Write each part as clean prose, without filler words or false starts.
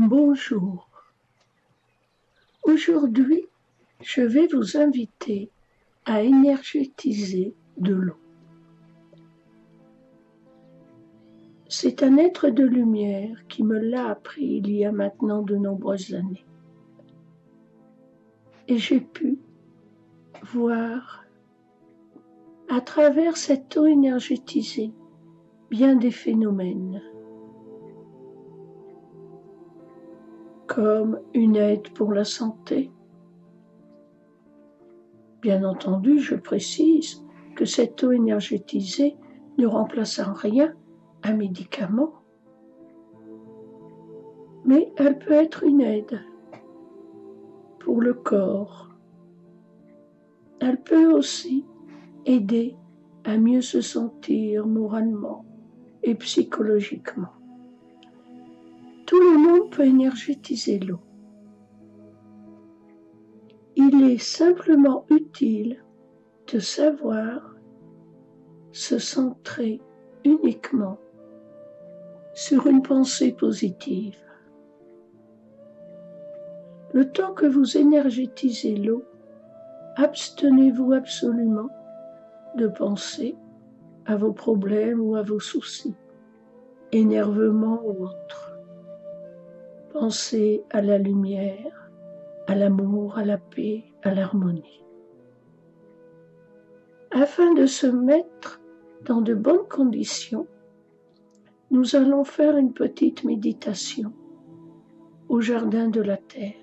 Bonjour. Aujourd'hui, je vais vous inviter à énergétiser de l'eau. C'est un être de lumière qui me l'a appris il y a maintenant de nombreuses années. Et j'ai pu voir à travers cette eau énergétisée bien des phénomènes, comme une aide pour la santé. Bien entendu, je précise que cette eau énergétisée ne remplace en rien un médicament, mais elle peut être une aide pour le corps. Elle peut aussi aider à mieux se sentir moralement et psychologiquement. Tout le monde peut énergétiser l'eau. Il est simplement utile de savoir se centrer uniquement sur une pensée positive. Le temps que vous énergétisez l'eau, abstenez-vous absolument de penser à vos problèmes ou à vos soucis, énervements ou autres. Pensez à la lumière, à l'amour, à la paix, à l'harmonie. Afin de se mettre dans de bonnes conditions, nous allons faire une petite méditation au jardin de la terre.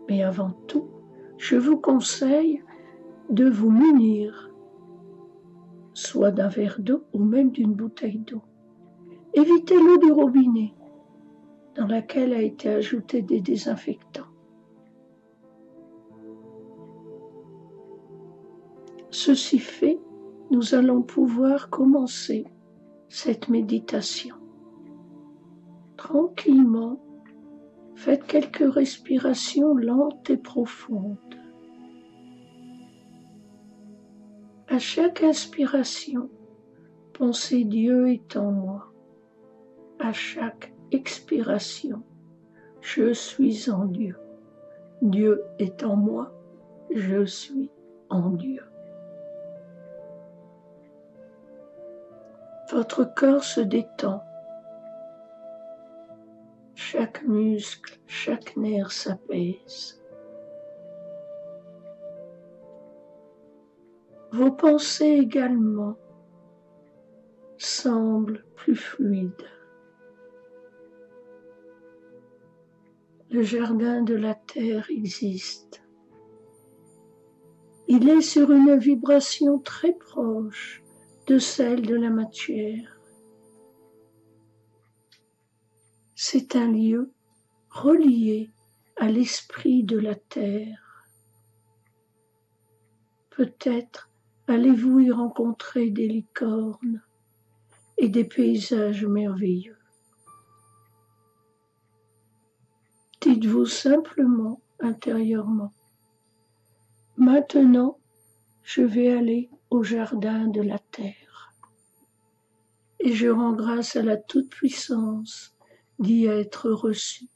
Mais avant tout, je vous conseille de vous munir soit d'un verre d'eau ou même d'une bouteille d'eau. Évitez l'eau du robinet dans laquelle a été ajouté des désinfectants. Ceci fait, nous allons pouvoir commencer cette méditation. Tranquillement, faites quelques respirations lentes et profondes. À chaque inspiration, pensez Dieu est en moi. À chaque expiration, je suis en Dieu. Dieu est en moi, je suis en Dieu. Votre corps se détend. Chaque muscle, chaque nerf s'apaise. Vos pensées également semblent plus fluides. Le jardin de la terre existe. Il est sur une vibration très proche de celle de la matière. C'est un lieu relié à l'esprit de la terre. Peut-être allez-vous y rencontrer des licornes et des paysages merveilleux. Dites-vous simplement intérieurement, maintenant je vais aller au jardin de la terre et je rends grâce à la toute-puissance d'y être reçu.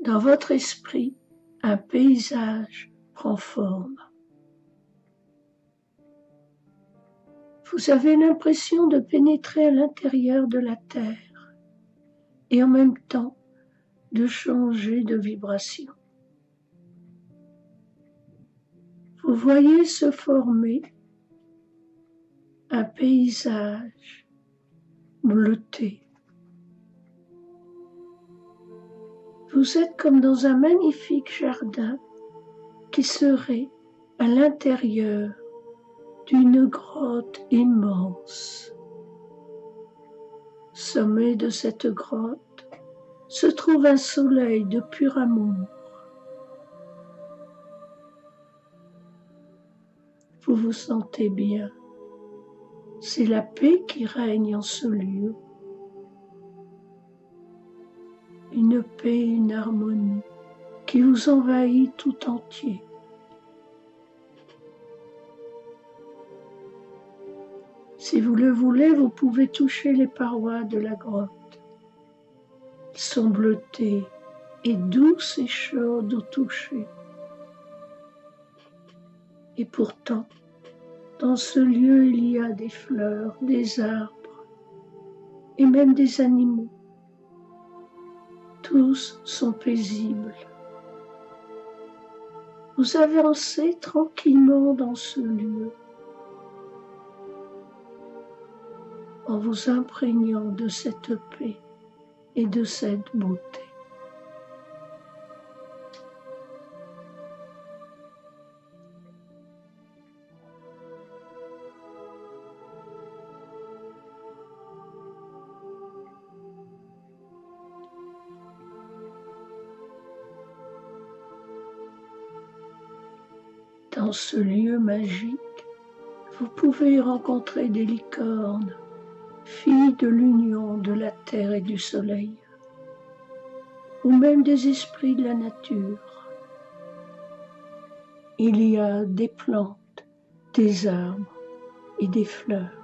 Dans votre esprit, un paysage prend forme. Vous avez l'impression de pénétrer à l'intérieur de la terre et en même temps de changer de vibration. Vous voyez se former un paysage bleuté. Vous êtes comme dans un magnifique jardin qui serait à l'intérieur d'une grotte immense. Sommet de cette grotte se trouve un soleil de pur amour. Vous vous sentez bien. C'est la paix qui règne en ce lieu. Une paix, une harmonie qui vous envahit tout entier. Si vous le voulez, vous pouvez toucher les parois de la grotte. Elles sont bleutées et douces et chaudes au toucher. Et pourtant, dans ce lieu, il y a des fleurs, des arbres et même des animaux. Tous sont paisibles. Vous avancez tranquillement dans ce lieu en vous imprégnant de cette paix et de cette beauté. Dans ce lieu magique, vous pouvez y rencontrer des licornes, filles de l'union de la terre et du soleil, ou même des esprits de la nature. Il y a des plantes, des arbres et des fleurs,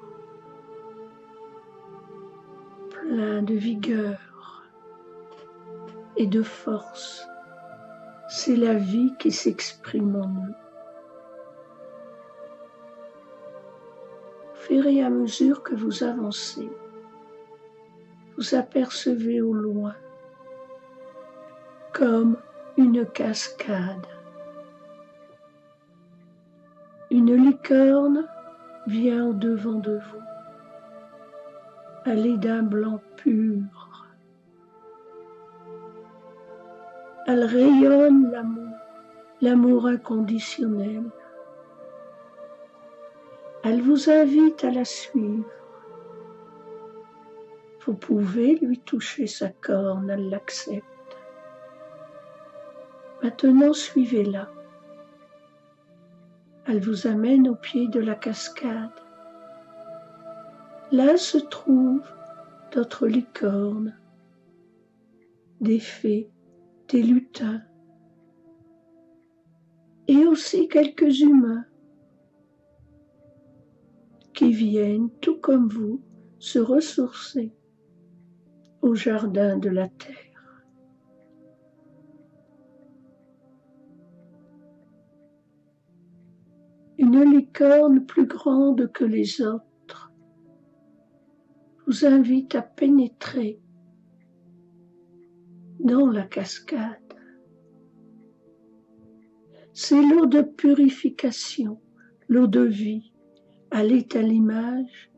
pleins de vigueur et de force. C'est la vie qui s'exprime en eux. Au fur et à mesure que vous avancez, vous apercevez au loin comme une cascade. Une licorne vient au-devant de vous, elle est d'un blanc pur. Elle rayonne l'amour inconditionnel. Elle vous invite à la suivre. Vous pouvez lui toucher sa corne, elle l'accepte. Maintenant, suivez-la. Elle vous amène au pied de la cascade. Là se trouvent d'autres licornes, des fées, des lutins, et aussi quelques humains qui viennent, tout comme vous, se ressourcer au jardin de la terre. Une licorne plus grande que les autres vous invite à pénétrer dans la cascade. C'est l'eau de purification, l'eau de vie. Elle est à l'image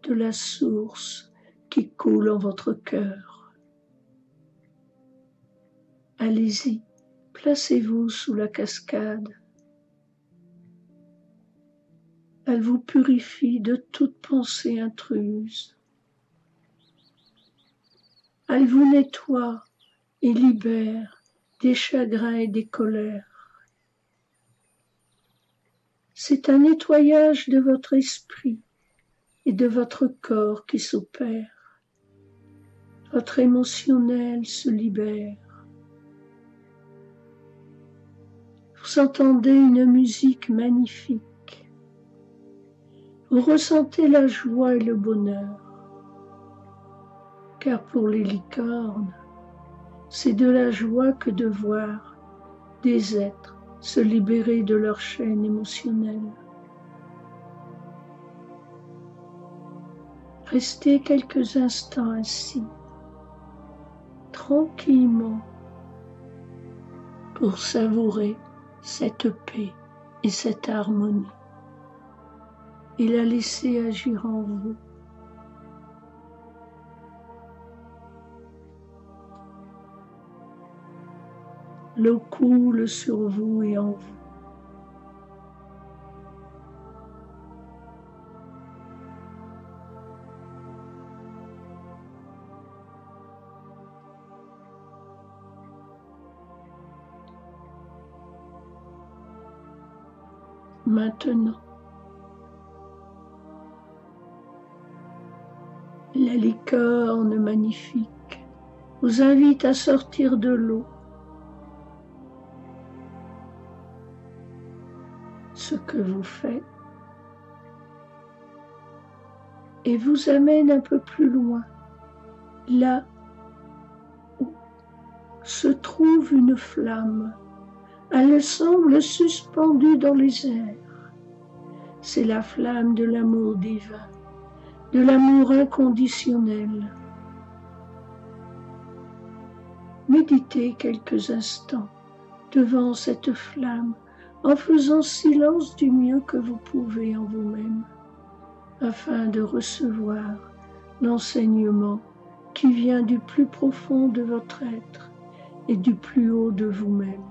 de la source qui coule en votre cœur. Allez-y, placez-vous sous la cascade. Elle vous purifie de toute pensée intruse. Elle vous nettoie et libère des chagrins et des colères. C'est un nettoyage de votre esprit et de votre corps qui s'opère. Votre émotionnel se libère. Vous entendez une musique magnifique. Vous ressentez la joie et le bonheur. Car pour les licornes, c'est de la joie que de voir des êtres se libérer de leur chaîne émotionnelle. Restez quelques instants assis, tranquillement, pour savourer cette paix et cette harmonie, et la laisser agir en vous. L'eau coule sur vous et en vous. Maintenant, la licorne magnifique vous invite à sortir de l'eau. Ce que vous faites, et vous amène un peu plus loin, là où se trouve une flamme. Elle semble suspendue dans les airs. C'est la flamme de l'amour divin, de l'amour inconditionnel. Méditez quelques instants devant cette flamme en faisant silence du mieux que vous pouvez en vous-même, afin de recevoir l'enseignement qui vient du plus profond de votre être et du plus haut de vous-même.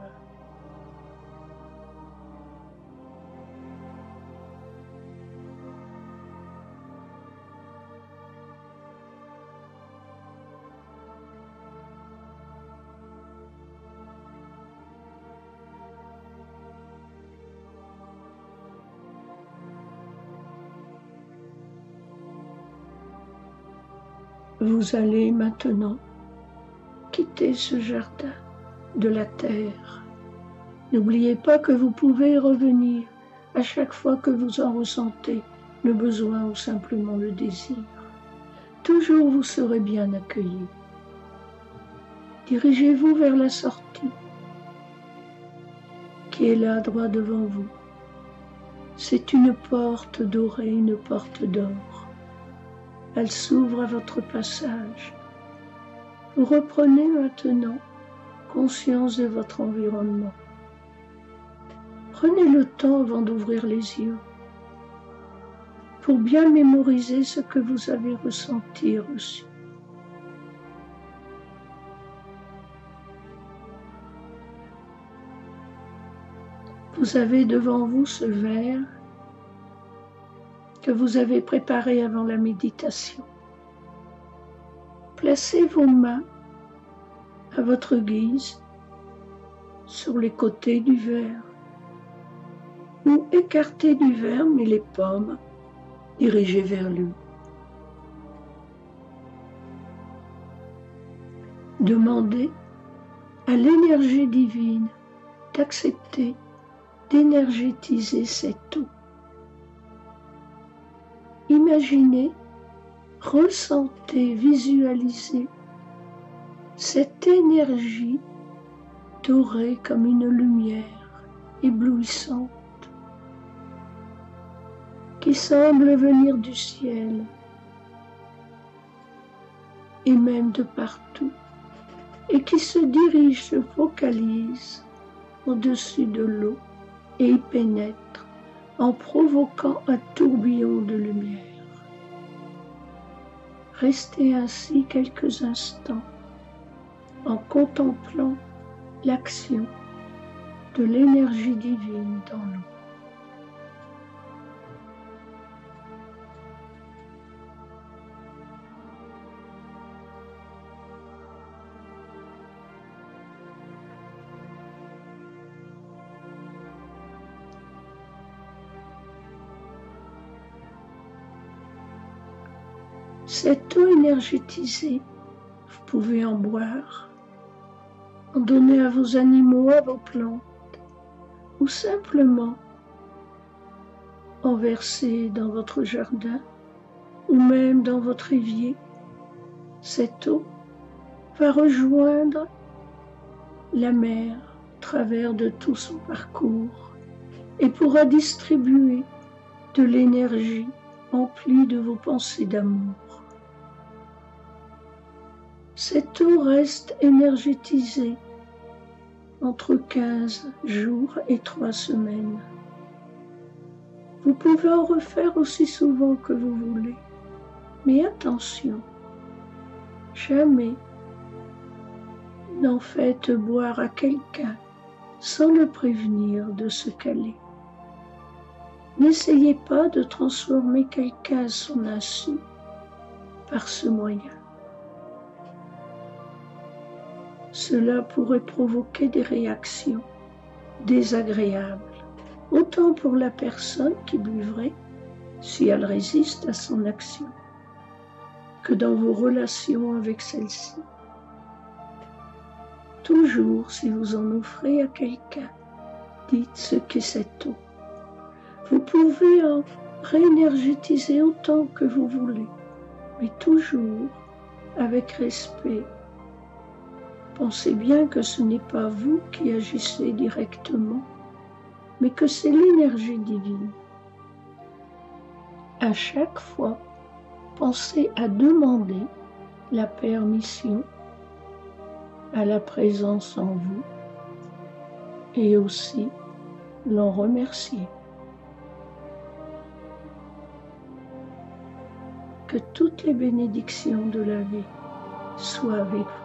Vous allez maintenant quitter ce jardin de la terre. N'oubliez pas que vous pouvez revenir à chaque fois que vous en ressentez le besoin ou simplement le désir. Toujours vous serez bien accueillis. Dirigez-vous vers la sortie qui est là droit devant vous. C'est une porte dorée, une porte d'or. Elle s'ouvre à votre passage. Vous reprenez maintenant conscience de votre environnement. Prenez le temps avant d'ouvrir les yeux pour bien mémoriser ce que vous avez ressenti et reçu. Vous avez devant vous ce verre que vous avez préparé avant la méditation. Placez vos mains à votre guise sur les côtés du verre ou écartez du verre mais les paumes dirigées vers lui. Demandez à l'énergie divine d'accepter d'énergétiser cette eau. Imaginez, ressentez, visualisez cette énergie dorée comme une lumière éblouissante qui semble venir du ciel et même de partout et qui se dirige, se focalise au-dessus de l'eau et y pénètre en provoquant un tourbillon de lumière. Restez ainsi quelques instants en contemplant l'action de l'énergie divine dans l'eau. Cette eau énergétisée, vous pouvez en boire, en donner à vos animaux, à vos plantes, ou simplement en verser dans votre jardin ou même dans votre évier. Cette eau va rejoindre la mer au travers de tout son parcours et pourra distribuer de l'énergie emplie de vos pensées d'amour. Cette eau reste énergétisée entre 15 jours et 3 semaines. Vous pouvez en refaire aussi souvent que vous voulez, mais attention, jamais n'en faites boire à quelqu'un sans le prévenir de ce qu'elle est. N'essayez pas de transformer quelqu'un à son insu par ce moyen. Cela pourrait provoquer des réactions désagréables, autant pour la personne qui buvrait, si elle résiste à son action, que dans vos relations avec celle-ci. Toujours, si vous en offrez à quelqu'un, dites ce qu'est cette eau. Vous pouvez en réénergétisez autant que vous voulez, mais toujours avec respect. Pensez bien que ce n'est pas vous qui agissez directement, mais que c'est l'énergie divine. À chaque fois, pensez à demander la permission à la présence en vous et aussi l'en remercier. Que toutes les bénédictions de la vie soient avec vous.